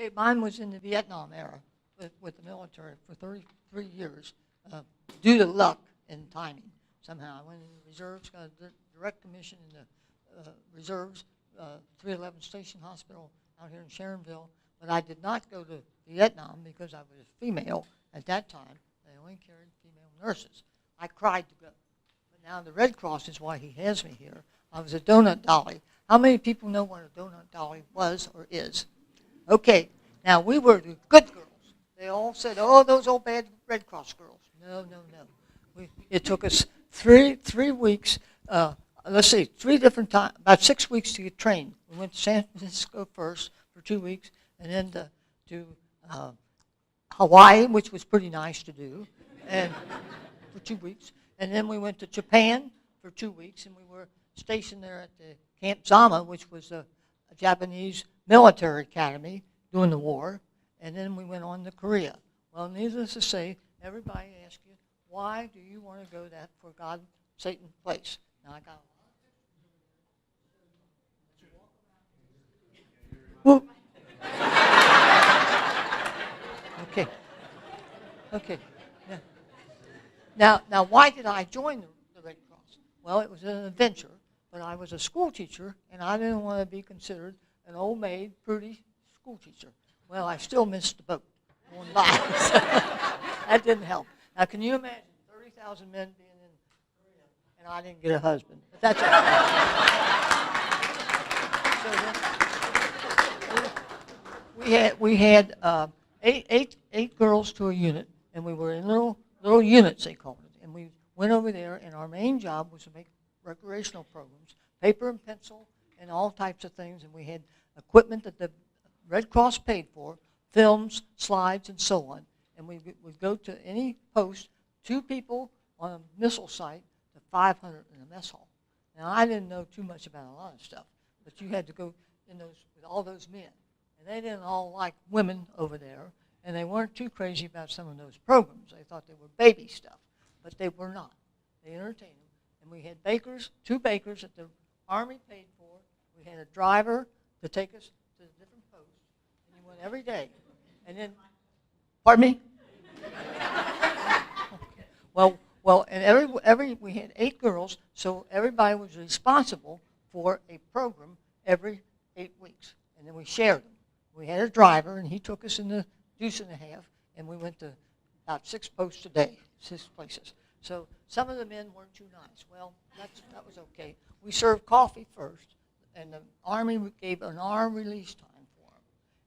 Okay, mine was in the Vietnam era with the military for 33 years, due to luck and timing. Somehow I went in the reserves, got a direct commission in the reserves, 311 Station Hospital out here in Sharonville. But I did not go to Vietnam because I was female at that time. They only carried female nurses. I cried to go. But now the Red Cross is why he has me here. I was a donut dolly. How many people know what a donut dolly was or is? Okay, now we were the good girls. They all said, oh, those old bad Red Cross girls. No, no, no. It took us three weeks, three different times, about 6 weeks to get trained. We went to San Francisco first for 2 weeks, and then to Hawaii, which was pretty nice to do, and for 2 weeks. And then we went to Japan for 2 weeks, and we were stationed there at the Camp Zama, which was a Japanese military academy during the war. And then we went on to Korea. Well, needless to say, everybody asks you, why do you want to go that for God, Satan place? Now I got Whoop. Okay. Okay. Yeah. Now, why did I join the Red Cross? Well, it was an adventure, but I was a school teacher, and I didn't want to be considered an old maid, prudy school teacher. Well, I still missed the boat going by. So that didn't help. Now, can you imagine 30,000 men being in Korea, and I didn't get a husband? But that's okay. So we had eight girls to a unit, and we were in little units, they called it. And we went over there, and our main job was to make recreational programs, paper and pencil, and all types of things. And we had equipment that the Red Cross paid for, films, slides, and so on. And we would go to any post, 2 people on a missile site to 500 in a mess hall. Now, I didn't know too much about a lot of stuff, but you had to go in those with all those men. And they didn't all like women over there, and they weren't too crazy about some of those programs. They thought they were baby stuff, but they were not. They entertained them. And we had bakers, 2 bakers that the Army paid for. We had a driver to take us to the different posts, and you went every day. And then, pardon me? Well, and we had 8 girls, so everybody was responsible for a program every 8 weeks, and then we shared them. We had a driver, and he took us in the deuce and a half, and we went to about 6 posts a day, 6 places. So some of the men weren't too nice. Well, that was okay. We served coffee first, and the Army gave an hour release time for them.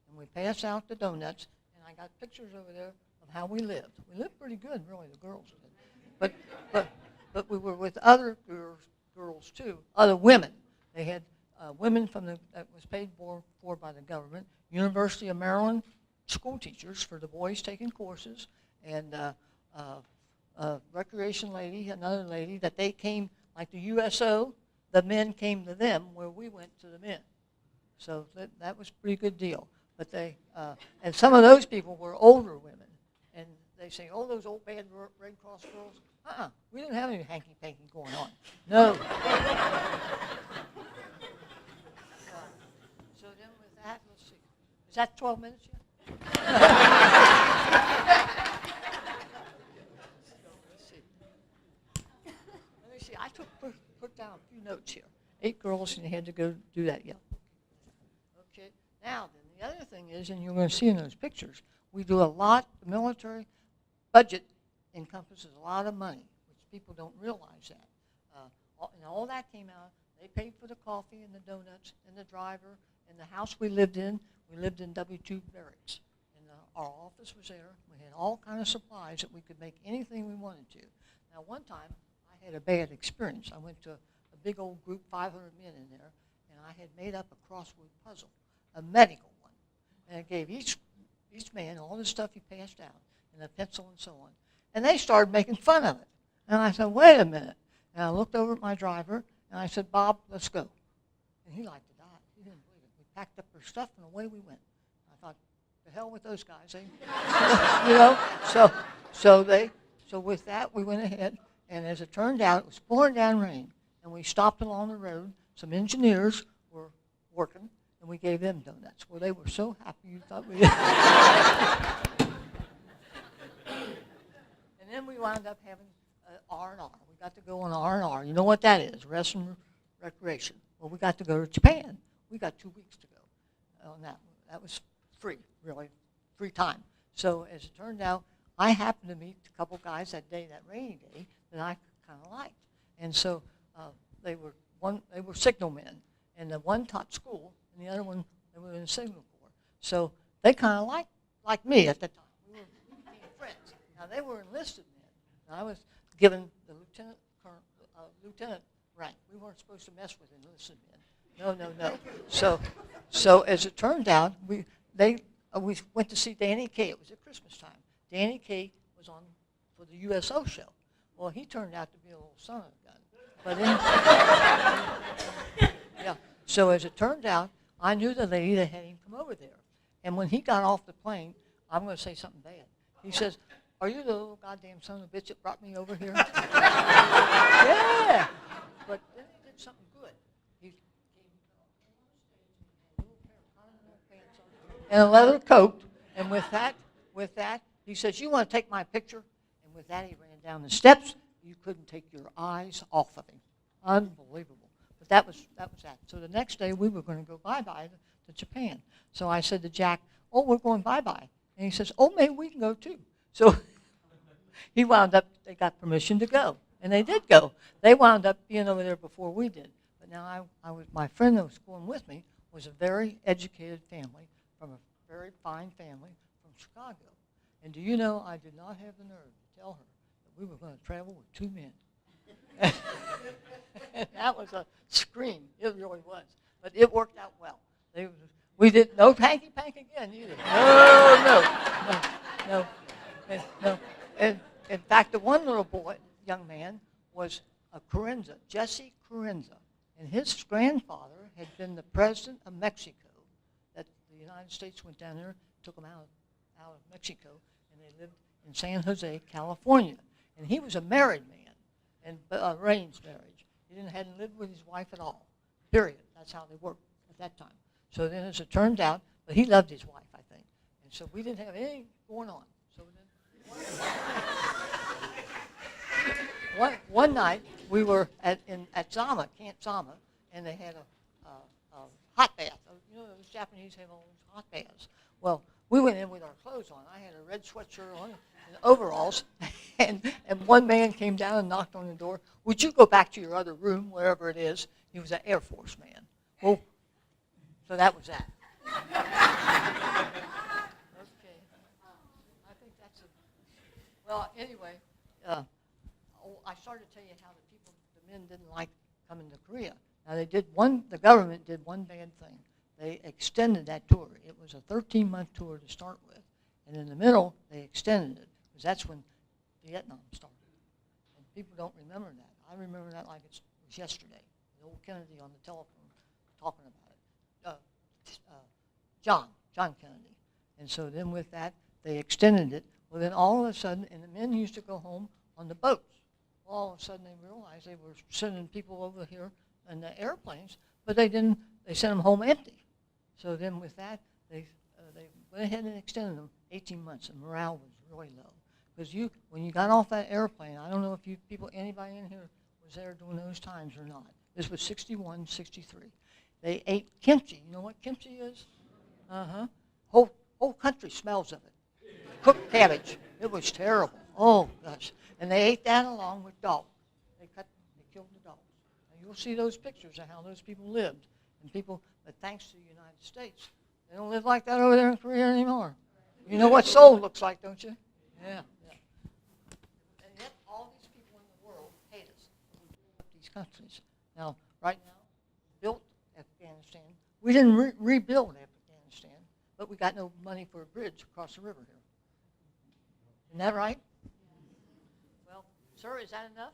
And we passed out the donuts, and I got pictures over there of how we lived. We lived pretty good, really, the girls did. But we were with other girls too, other women. They had women that was paid for by the government, University of Maryland school teachers for the boys taking courses, and recreation lady, another lady, that they came, like the USO, the men came to them where we went to the men. So that was a pretty good deal. But and some of those people were older women, and they say, oh, those old bad Red Cross girls. We didn't have any hanky-panky going on. No. So then with that, let's see. Is that 12 minutes yet? Let me see. I put down a few notes here. 8 girls, and you had to go do that, yeah. Okay. Now, then the other thing is, and you're going to see in those pictures, we do a lot. The military budget encompasses a lot of money, which people don't realize that. And all that came out. They paid for the coffee and the donuts and the driver and the house we lived in. We lived in W2 barracks, and our office was there. We had all kind of supplies that we could make anything we wanted to. Now, one time, I had a bad experience. I went to a big old group, 500 men in there, and I had made up a crossword puzzle, a medical one. And I gave each man all the stuff he passed out, and a pencil and so on. And they started making fun of it. And I said, wait a minute. And I looked over at my driver, and I said, Bob, let's go. And he liked to die. He didn't believe it. We packed up our stuff, and away we went. I thought, the hell with those guys. You know? So with that, we went ahead. And as it turned out, it was pouring down rain. And we stopped along the road. Some engineers were working. and we gave them donuts. Well, they were so happy you thought we And then we wound up having R&R. We got to go on R&R. You know what that is, rest and recreation. Well, we got to go to Japan. We got 2 weeks to go on that. That was free, really, free time. So as it turned out, I happened to meet a couple guys that day, that rainy day, that I kind of liked. And so they were signalmen, and the one taught school, and the other one, they were in the signal corps. So they kind of liked me at the time. We became friends. Now, they were enlisted men. I was given the lieutenant rank. We weren't supposed to mess with enlisted men. No. So as it turned out, we went to see Danny Kaye. It was at Christmas time. Danny Kaye was on for the USO show. Well, he turned out to be a little son of a gun. But yeah. So as it turned out, I knew the lady that had him come over there. And when he got off the plane, I'm going to say something bad. He says, "Are you the little goddamn son of a bitch that brought me over here?" Yeah. But then he did something good. He came on stage and a leather coat, and with that, he says, "You want to take my picture?" And with that, he ran down the steps. You couldn't take your eyes off of him. Unbelievable. But that was that. So the next day, we were going to go bye-bye to Japan. So I said to Jack, "Oh, we're going bye-bye." And he says, "Oh, maybe we can go too." So he wound up, they got permission to go. And they did go. They wound up being over there before we did. But now my friend that was going with me was a very educated family, from a very fine family from Chicago. And do you know, I did not have the nerve to tell her that we were going to travel with 2 men. And that was a scream. It really was. But it worked out well. We did no hanky-pank again either. No. And in fact, the one little boy, young man, was a Carranza, Jesse Carranza. And his grandfather had been the president of Mexico. That the United States went down there, took him out of Mexico, and they lived in San Jose, California. And he was a married man, and arranged marriage. Hadn't lived with his wife at all, period. That's how they worked at that time. So then as it turned out, but he loved his wife, I think. And so we didn't have anything going on. So then one night we were at Zama, Camp Zama, and they had a hot bath. You know, those Japanese have all those hot baths. Well, we went in with our clothes on. I had a red sweatshirt on and overalls, and one man came down and knocked on the door. "Would you go back to your other room, wherever it is?" He was an Air Force man. Well, so that was that. Okay. I think that's it. Well, anyway, I started to tell you how the men didn't like coming to Korea. Now the government did one bad thing. They extended that tour. It was a 13-month tour to start with. And in the middle, they extended it, because that's when Vietnam started. And people don't remember that. I remember that like it was yesterday. The old Kennedy on the telephone talking about it. John Kennedy. And so then with that, they extended it. Well, then all of a sudden, and the men used to go home on the boats. All of a sudden, they realized they were sending people over here in the airplanes, but they didn't. They sent them home empty. So then with that, they went ahead and extended them 18 months, and morale was really low. Because when you got off that airplane, I don't know if anybody in here was there during those times or not. This was 61, 63. They ate kimchi. You know what kimchi is? Uh-huh. Whole country smells of it. Cooked cabbage. It was terrible. Oh, gosh. And they ate that along with dogs. They killed the dogs. Now, you'll see those pictures of how those people lived. But thanks to the United States, they don't live like that over there in Korea anymore. You know what Seoul looks like, don't you? Yeah. And yet all these people in the world hate us. We built up these countries. Now, right now, built Afghanistan. We didn't rebuild Afghanistan, but we got no money for a bridge across the river here. Isn't that right? Well, sir, is that enough?